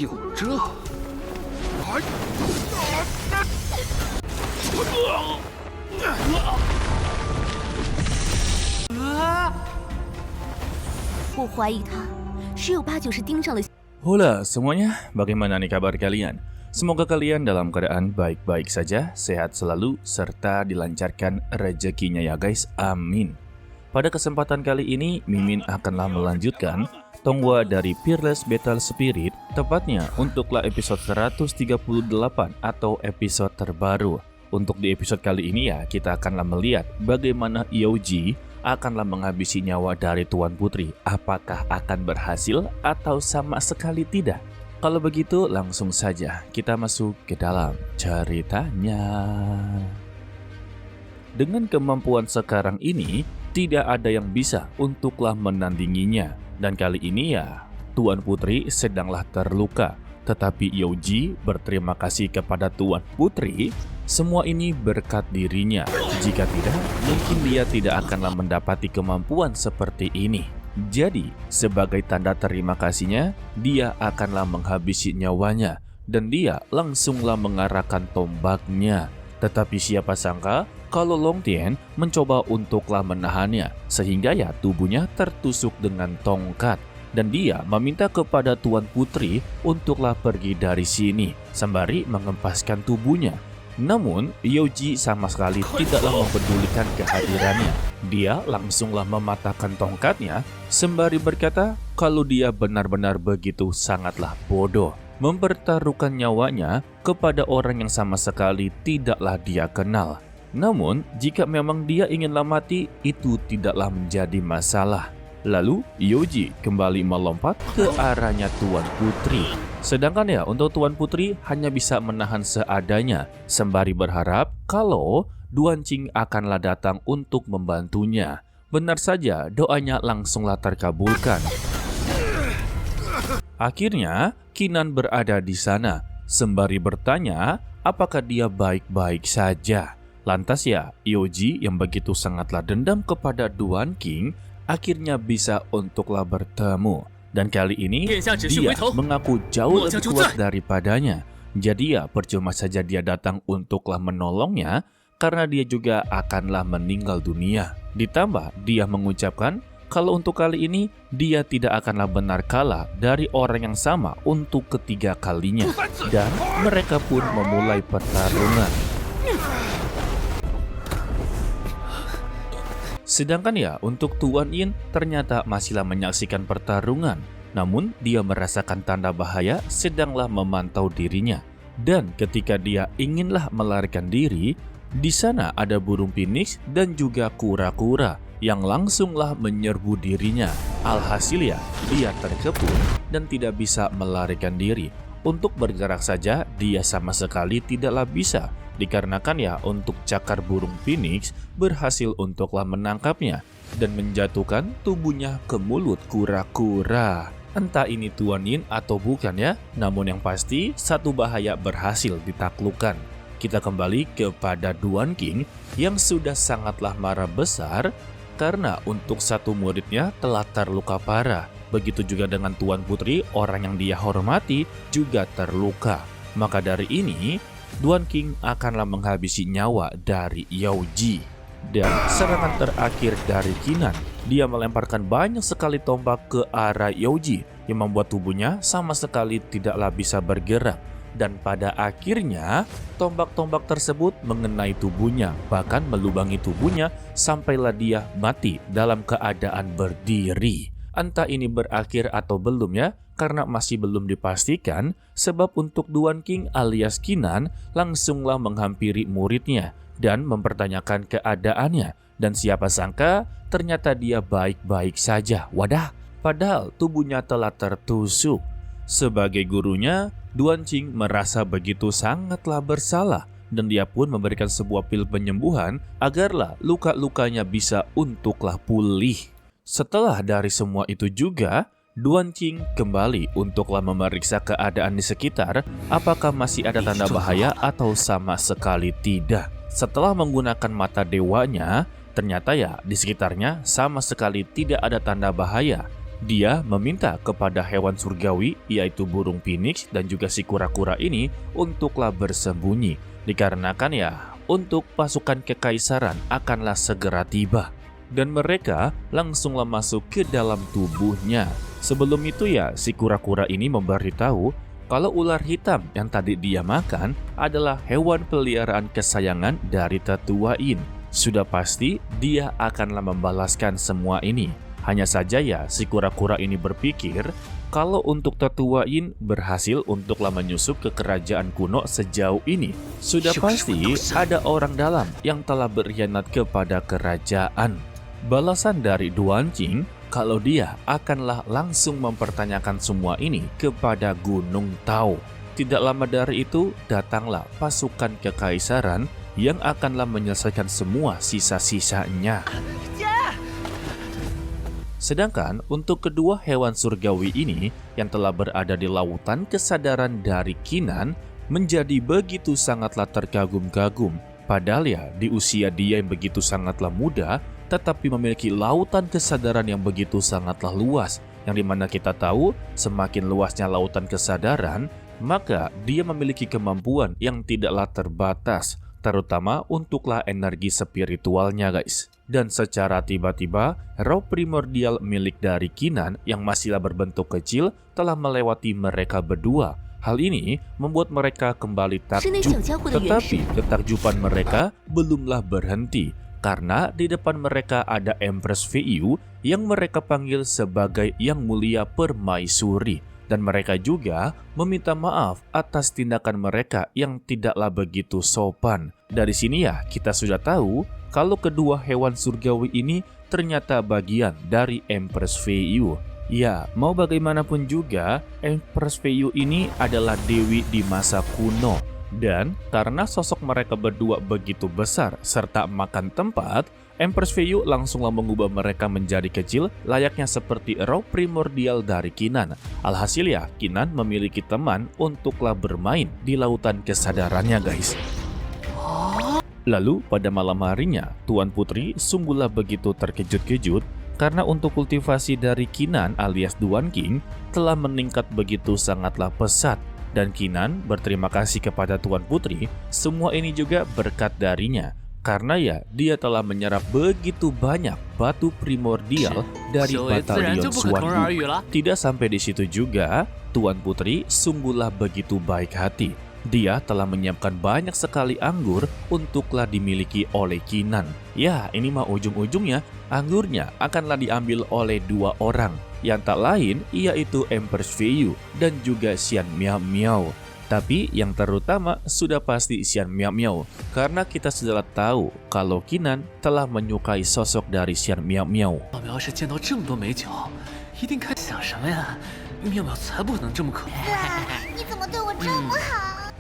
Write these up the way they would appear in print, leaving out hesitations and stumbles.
有这，哎， 我怀疑他十有八九是盯上了。 Hola semuanya, bagaimana nih kabar kalian? Semoga kalian dalam keadaan baik-baik saja, sehat selalu, serta dilancarkan rezekinya ya guys, amin. Pada kesempatan kali ini, Mimin akanlah melanjutkan Tonghua dari Fearless Battle Spirit, tepatnya untuklah episode 138 atau episode terbaru. Untuk di episode kali ini ya, kita akanlah melihat bagaimana Yaoji akanlah menghabisi nyawa dari Tuan Putri. Apakah akan berhasil atau sama sekali tidak? Kalau begitu langsung saja kita masuk ke dalam ceritanya. Dengan kemampuan sekarang ini, tidak ada yang bisa untuklah menandinginya. Dan kali ini ya, Tuan Putri sedanglah terluka. Tetapi Yaoji berterima kasih kepada Tuan Putri. Semua ini berkat dirinya. Jika tidak, mungkin dia tidak akanlah mendapati kemampuan seperti ini. Jadi, sebagai tanda terima kasihnya, dia akanlah menghabisi nyawanya. Dan dia langsunglah mengarahkan tombaknya. Tetapi siapa sangka kalau Long Tian mencoba untuklah menahannya. Sehingga ya tubuhnya tertusuk dengan tongkat. Dan dia meminta kepada Tuan Putri untuklah pergi dari sini. Sembari mengempaskan tubuhnya. Namun, Yaoji sama sekali tidaklah mempedulikan kehadirannya. Dia langsunglah mematahkan tongkatnya sembari berkata kalau dia benar-benar begitu sangatlah bodoh. Mempertaruhkan nyawanya kepada orang yang sama sekali tidaklah dia kenal. Namun, jika memang dia inginlah mati, itu tidaklah menjadi masalah. Lalu, Yaoji kembali melompat ke arahnya Tuan Putri. Sedangkan ya, untuk Tuan Putri hanya bisa menahan seadanya, sembari berharap kalau Duan Qing akanlah datang untuk membantunya. Benar saja, doanya langsunglah terkabulkan. Akhirnya, Qinan berada di sana, sembari bertanya apakah dia baik-baik saja. Lantas ya, Yaoji yang begitu sangatlah dendam kepada Duan Qing, akhirnya bisa untuklah bertemu. Dan kali ini dia mengaku jauh lebih kuat daripadanya. Jadi ya percuma saja dia datang untuklah menolongnya, karena dia juga akanlah meninggal dunia. Ditambah dia mengucapkan kalau untuk kali ini dia tidak akanlah benar kalah dari orang yang sama untuk ketiga kalinya. Dan mereka pun memulai pertarungan. Sedangkan ya untuk Tuan Yin ternyata masihlah menyaksikan pertarungan. Namun dia merasakan tanda bahaya sedanglah memantau dirinya. Dan ketika dia inginlah melarikan diri, di sana ada burung phoenix dan juga kura-kura yang langsunglah menyerbu dirinya. Alhasil ya dia terkepung dan tidak bisa melarikan diri. Untuk bergerak saja dia sama sekali tidaklah bisa. Dikarenakan ya untuk cakar burung phoenix berhasil untuklah menangkapnya dan menjatuhkan tubuhnya ke mulut kura-kura. Entah ini Tuan Yin atau bukan ya, namun yang pasti satu bahaya berhasil ditaklukkan. Kita kembali kepada Duan Qing yang sudah sangatlah marah besar karena untuk satu muridnya telah terluka parah. Begitu juga dengan Tuan Putri, orang yang dia hormati juga terluka. Maka dari ini Duan Qing akanlah menghabisi nyawa dari Yaoji. Dan serangan terakhir dari Qinan, dia melemparkan banyak sekali tombak ke arah Yaoji yang membuat tubuhnya sama sekali tidaklah bisa bergerak. Dan pada akhirnya tombak-tombak tersebut mengenai tubuhnya, bahkan melubangi tubuhnya sampailah dia mati dalam keadaan berdiri. Entah ini berakhir atau belum ya, karena masih belum dipastikan, sebab untuk Duan Qing alias Qinan langsunglah menghampiri muridnya dan mempertanyakan keadaannya. Dan siapa sangka ternyata dia baik-baik saja. Wadah, padahal tubuhnya telah tertusuk. Sebagai gurunya, Duan Qing merasa begitu sangatlah bersalah. Dan dia pun memberikan sebuah pil penyembuhan agarlah luka-lukanya bisa untuklah pulih. Setelah dari semua itu juga, Duan Qing kembali untuklah memeriksa keadaan di sekitar, apakah masih ada tanda bahaya atau sama sekali tidak. Setelah menggunakan mata dewanya, ternyata ya di sekitarnya sama sekali tidak ada tanda bahaya. dia meminta kepada hewan surgawi yaitu burung phoenix dan juga si kura-kura ini untuklah bersembunyi. Dikarenakan ya, untuk pasukan kekaisaran akanlah segera tiba. Dan mereka langsunglah masuk ke dalam tubuhnya. Sebelum itu ya, si kura-kura ini memberitahu kalau ular hitam yang tadi dia makan adalah hewan peliharaan kesayangan dari Tetua Yin. Sudah pasti dia akanlah membalaskan semua ini. Hanya saja ya, si kura-kura ini berpikir kalau untuk Tetua Yin berhasil untuklah menyusup ke kerajaan kuno sejauh ini, sudah pasti ada orang dalam yang telah berkhianat kepada kerajaan. Balasan dari Duan Qing kalau dia akanlah langsung mempertanyakan semua ini kepada Gunung Tao. Tidak lama dari itu datanglah pasukan kekaisaran yang akanlah menyelesaikan semua sisa-sisanya. Sedangkan untuk kedua hewan surgawi ini yang telah berada di lautan kesadaran dari Qinan menjadi begitu sangatlah terkagum-kagum. Padahal ya di usia dia yang begitu sangatlah muda tetapi memiliki lautan kesadaran yang begitu sangatlah luas. Yang dimana kita tahu semakin luasnya lautan kesadaran maka dia memiliki kemampuan yang tidaklah terbatas. Terutama untuklah energi spiritualnya guys. Dan secara tiba-tiba, roh primordial milik dari Qinan yang masihlah berbentuk kecil telah melewati mereka berdua. Hal ini membuat mereka kembali takjub. Tetapi ketakjuban mereka belumlah berhenti. Karena di depan mereka ada Empress Feiyu yang mereka panggil sebagai Yang Mulia Permaisuri. Dan mereka juga meminta maaf atas tindakan mereka yang tidaklah begitu sopan. Dari sini ya kita sudah tahu kalau kedua hewan surgawi ini ternyata bagian dari Empress Feiyu. Ya, mau bagaimanapun juga Empress Feiyu ini adalah dewi di masa kuno. Dan karena sosok mereka berdua begitu besar serta makan tempat, Empress Feiyu langsunglah mengubah mereka menjadi kecil layaknya seperti roh primordial dari Qinan. Alhasil ya, Qinan memiliki teman untuklah bermain di lautan kesadarannya guys. Lalu pada malam harinya, Tuan Putri sungguhlah begitu terkejut-kejut karena untuk kultivasi dari Qinan alias Duan Qing telah meningkat begitu sangatlah pesat. Dan Qinan berterima kasih kepada Tuan Putri, semua ini juga berkat darinya. Karena ya, dia telah menyerap begitu banyak batu primordial dari batalion Xuan Wu. Tidak sampai di situ juga, Tuan Putri sungguhlah begitu baik hati. Dia telah menyiapkan banyak sekali anggur untuklah dimiliki oleh Qinan. Ya, ini mah ujung-ujungnya anggurnya akanlah diambil oleh dua orang. Yang tak lain yaitu Empress Feiyu dan juga Xian Miao Miao. Tapi yang terutama sudah pasti Xian Miao Miao karena kita sudah tahu kalau Qinan telah menyukai sosok dari Xian Miao Miao.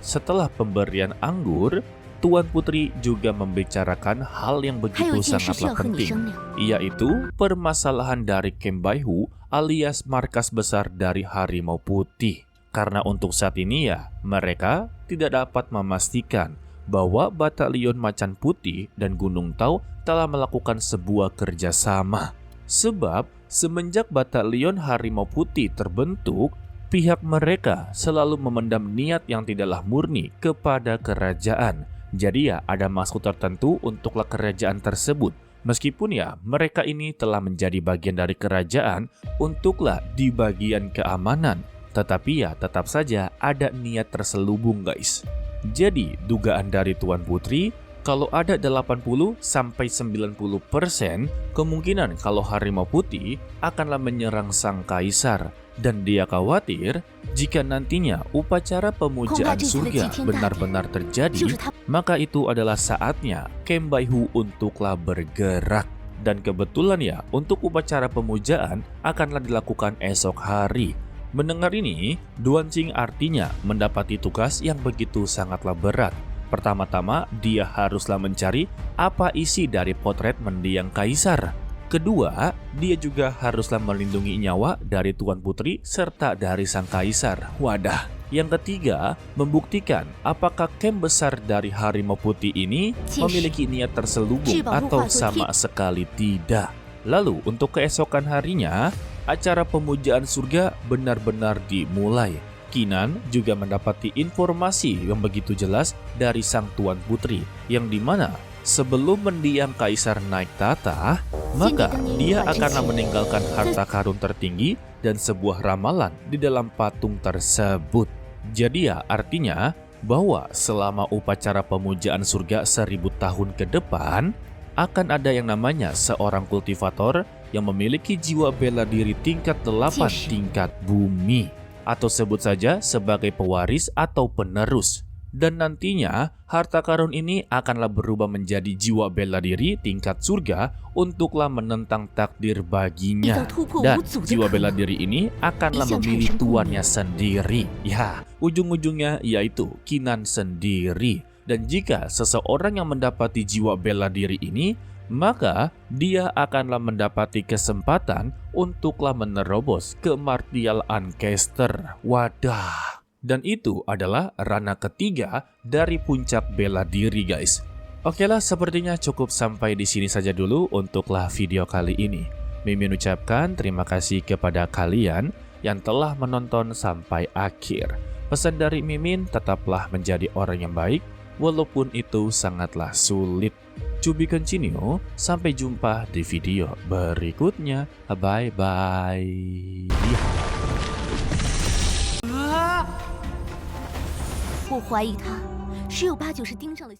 Setelah pemberian anggur, Tuan Putri juga membicarakan hal yang begitu sangatlah penting, yaitu permasalahan dari Camp Baihu alias markas besar dari Harimau Putih. Karena untuk saat ini ya, mereka tidak dapat memastikan bahwa Batalion Macan Putih dan Gunung Tao telah melakukan sebuah kerjasama. Sebab semenjak Batalion Harimau Putih terbentuk, pihak mereka selalu memendam niat yang tidaklah murni kepada kerajaan. Jadi ya ada maksud tertentu untuklah kerajaan tersebut. Meskipun ya mereka ini telah menjadi bagian dari kerajaan untuklah di bagian keamanan. Tetapi ya tetap saja ada niat terselubung guys. Jadi dugaan dari Tuan Putri kalau ada 80-90% kemungkinan kalau Harimau Putih akanlah menyerang sang kaisar. Dan dia khawatir jika nantinya upacara pemujaan surga benar-benar terjadi, maka itu adalah saatnya Camp Baihu untuklah bergerak. Dan kebetulan ya untuk upacara pemujaan akanlah dilakukan esok hari. Mendengar ini, Duan Qing artinya mendapati tugas yang begitu sangatlah berat. Pertama-tama, dia haruslah mencari apa isi dari potret mendiang kaisar. Kedua, dia juga haruslah melindungi nyawa dari Tuan Putri serta dari sang kaisar. Wadah. Yang ketiga, membuktikan apakah camp besar dari Harimau Putih ini memiliki niat terselubung atau sama sekali tidak. Lalu untuk keesokan harinya, acara pemujaan surga benar-benar dimulai. Kinan juga mendapati informasi yang begitu jelas dari sang Tuan Putri, yang dimana sebelum mendiang Kaisar naik tahta, maka dia akanlah meninggalkan harta karun tertinggi dan sebuah ramalan di dalam patung tersebut. Jadi ya artinya bahwa selama upacara pemujaan surga 1000 tahun ke depan, akan ada yang namanya seorang kultivator yang memiliki jiwa bela diri tingkat 8 tingkat bumi, atau sebut saja sebagai pewaris atau penerus. Dan nantinya harta karun ini akanlah berubah menjadi jiwa bela diri tingkat surga untuklah menentang takdir baginya. Dan jiwa bela diri ini akanlah memilih tuannya sendiri. Ya, ujung-ujungnya yaitu Kinan sendiri. Dan jika seseorang yang mendapati jiwa bela diri ini, maka dia akanlah mendapati kesempatan untuklah menerobos ke Martial Ancestor. Wadah. Dan itu adalah ranah ketiga dari puncak bela diri, guys. Oke lah, sepertinya cukup sampai di sini saja dulu untuklah video kali ini. Mimin ucapkan terima kasih kepada kalian yang telah menonton sampai akhir. Pesan dari Mimin, tetaplah menjadi orang yang baik walaupun itu sangatlah sulit. To be continue, sampai jumpa di video berikutnya. Bye-bye. 我怀疑他十有八九是盯上了。